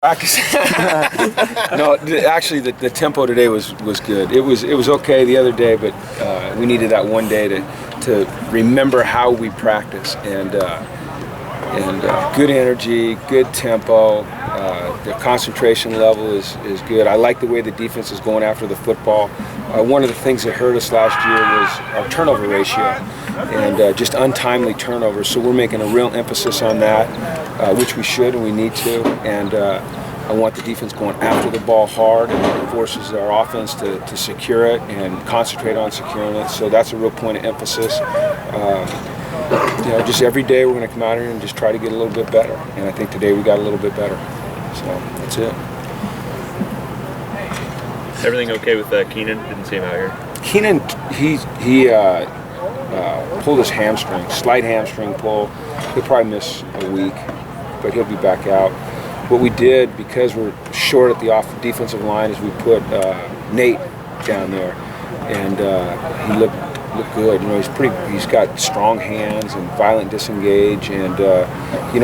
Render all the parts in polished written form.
Practice. No, actually, the tempo today was good. It was okay the other day, but we needed that one day to remember how we practice and good energy, good tempo. The concentration level is good. I like the way the defense is going after the football. One of the things that hurt us last year was our turnover ratio and just untimely turnovers. So we're making a real emphasis on that, which we should and we need to. And I want the defense going after the ball hard, and it forces our offense to secure it and concentrate on securing it. So that's a real point of emphasis. Just every day we're going to come out here and just try to get a little bit better. And I think today we got a little bit better. So that's it. Everything okay with Keenan? Didn't see him out here. Keenan, he pulled his hamstring, slight hamstring pull. He'll probably miss a week, but he'll be back out. What we did, because we're short at the defensive line, is we put Nate down there, and he looked good. He's got strong hands and violent disengage, and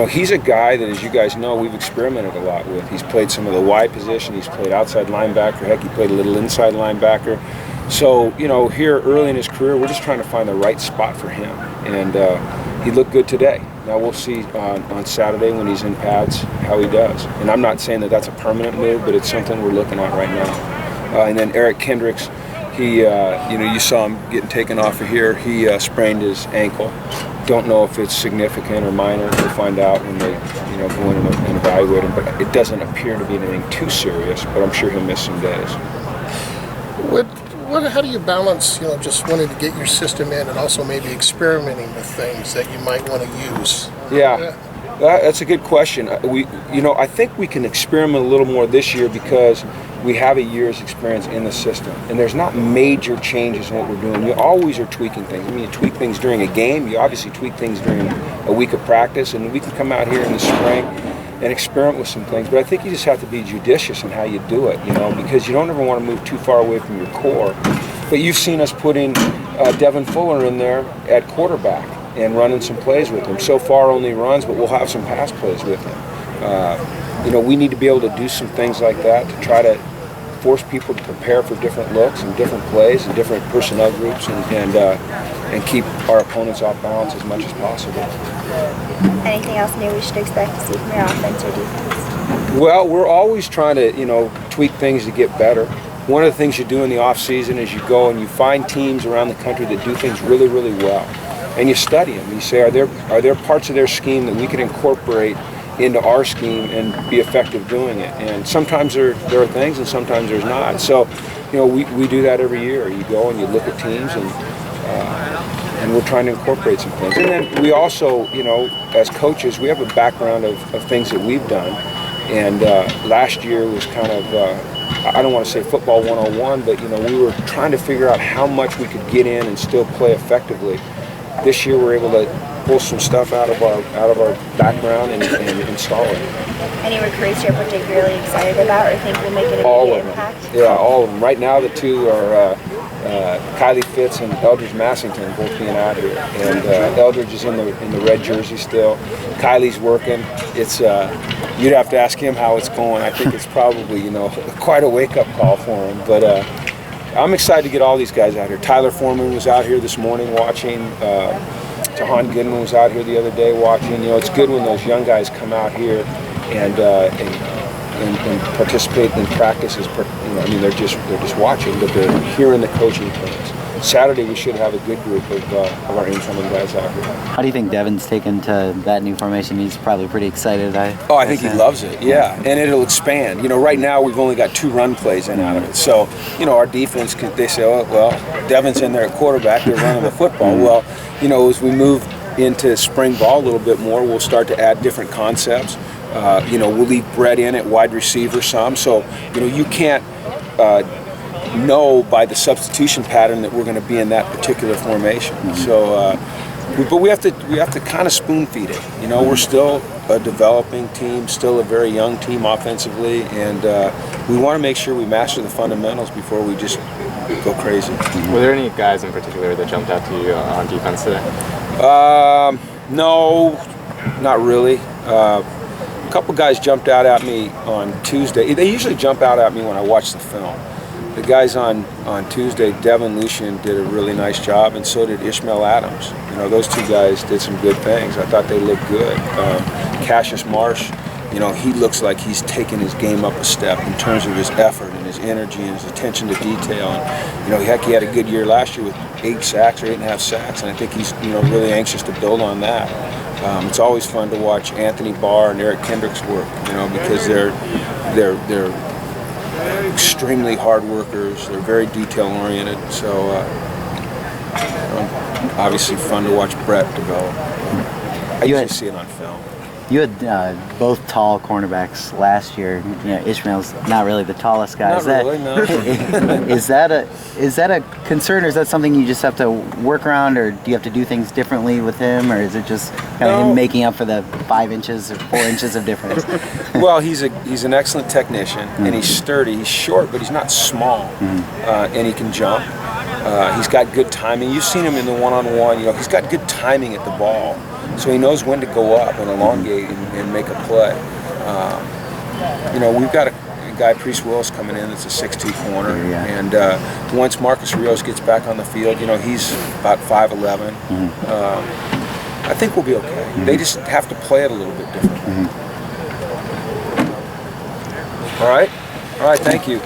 he's a guy that, as you guys know, we've experimented a lot with. He's played some of the wide position. He's played outside linebacker. Heck, he played a little inside linebacker. So, here early in his career, we're just trying to find the right spot for him, and he looked good today. Now we'll see on Saturday when he's in pads how he does. And I'm not saying that that's a permanent move, but it's something we're looking at right now. And then Eric Kendricks, he, you saw him getting taken off of here. He sprained his ankle. Don't know if it's significant or minor. We'll find out when they, go in and evaluate him. But it doesn't appear to be anything too serious. But I'm sure he'll miss some days. How do you balance, just wanting to get your system in and also maybe experimenting with things that you might want to use? Yeah. That's a good question. I think we can experiment a little more this year because we have a year's experience in the system, and there's not major changes in what we're doing. You always are tweaking things. You tweak things during a game. You obviously tweak things during a week of practice, and we can come out here in the spring and experiment with some things. But I think you just have to be judicious in how you do it, because you don't ever want to move too far away from your core. But you've seen us putting Devin Fuller in there at quarterback and running some plays with him. So far only runs, but we'll have some pass plays with him. We need to be able to do some things like that to try to force people to prepare for different looks and different plays and different personnel groups and keep our opponents off balance as much as possible. Anything else new we should expect to see from your offense or defense? Well, we're always trying to, tweak things to get better. One of the things you do in the off season is you go and you find teams around the country that do things really, really well, and you study them. You say, are there parts of their scheme that we can incorporate into our scheme and be effective doing it? And sometimes there are things, and sometimes there's not. So, we do that every year. You go and you look at teams, and we're trying to incorporate some things. And then we also, as coaches, we have a background of things that we've done. And last year was kind of, I don't want to say football 101, but we were trying to figure out how much we could get in and still play effectively. This year we're able to pull some stuff out of our background and install it. Any recruits you're particularly excited about or think will make an immediate impact? Yeah, all of them. Right now the two are Kylie Fitz and Eldridge Massington both being out here. And Eldridge is in the red jersey still. Kylie's working. It's you'd have to ask him how it's going. I think it's probably quite a wake-up call for him. But I'm excited to get all these guys out here. Tyler Foreman was out here this morning watching. Tahan Goodman was out here the other day watching. It's good when those young guys come out here and participate in practices. They're just watching, but they're hearing the coaching plans. Saturday we should have a good group of our incoming guys out here. How do you think Devin's taken to that new formation? He's probably pretty excited. I think he loves it, yeah. And it'll expand. Right now we've only got 2 run plays in out of it. So, our defense, they say, oh, well, Devin's in there at quarterback, they're running the football. Well, as we move into spring ball a little bit more, we'll start to add different concepts. We'll leave Brett in at wide receiver some. So, you can't know by the substitution pattern that we're going to be in that particular formation. So, but we have to kind of spoon feed it. We're still a developing team, still a very young team offensively, and we want to make sure we master the fundamentals before we just go crazy. Were there any guys in particular that jumped out to you on defense today? No, not really. couple guys jumped out at me on Tuesday. They usually jump out at me when I watch the film. The guys on Tuesday, Devin Lucian did a really nice job, and so did Ishmael Adams. You know, those two guys did some good things. I thought they looked good. Cassius Marsh, you know, he looks like he's taken his game up a step in terms of his effort and his energy and his attention to detail. And, you know, heck, he had a good year last year with 8 sacks or 8.5 sacks, and I think he's, you know, really anxious to build on that. It's always fun to watch Anthony Barr and Eric Kendrick's work, you know, because they're extremely hard workers. They're very detail oriented. So obviously fun to watch Brett develop. I usually see it on film. You had both tall cornerbacks last year. You know, Ishmael's not really the tallest guy. Not really, no. Is that a concern, or is that something you just have to work around, or do you have to do things differently with him, or is it just kind of him making up for the 5 inches or 4 inches of difference? Well, he's an excellent technician, and he's sturdy. He's short, but he's not small, and he can jump. He's got good timing. You've seen him in the one-on-one. You know, he's got good timing at the ball. So he knows when to go up and elongate and make a play. You know, we've got a guy, Priest Willis, coming in that's a 6'2" corner. And once Marcus Rios gets back on the field, you know, he's about 5'11". I think we'll be okay. They just have to play it a little bit differently. All right? All right, thank you.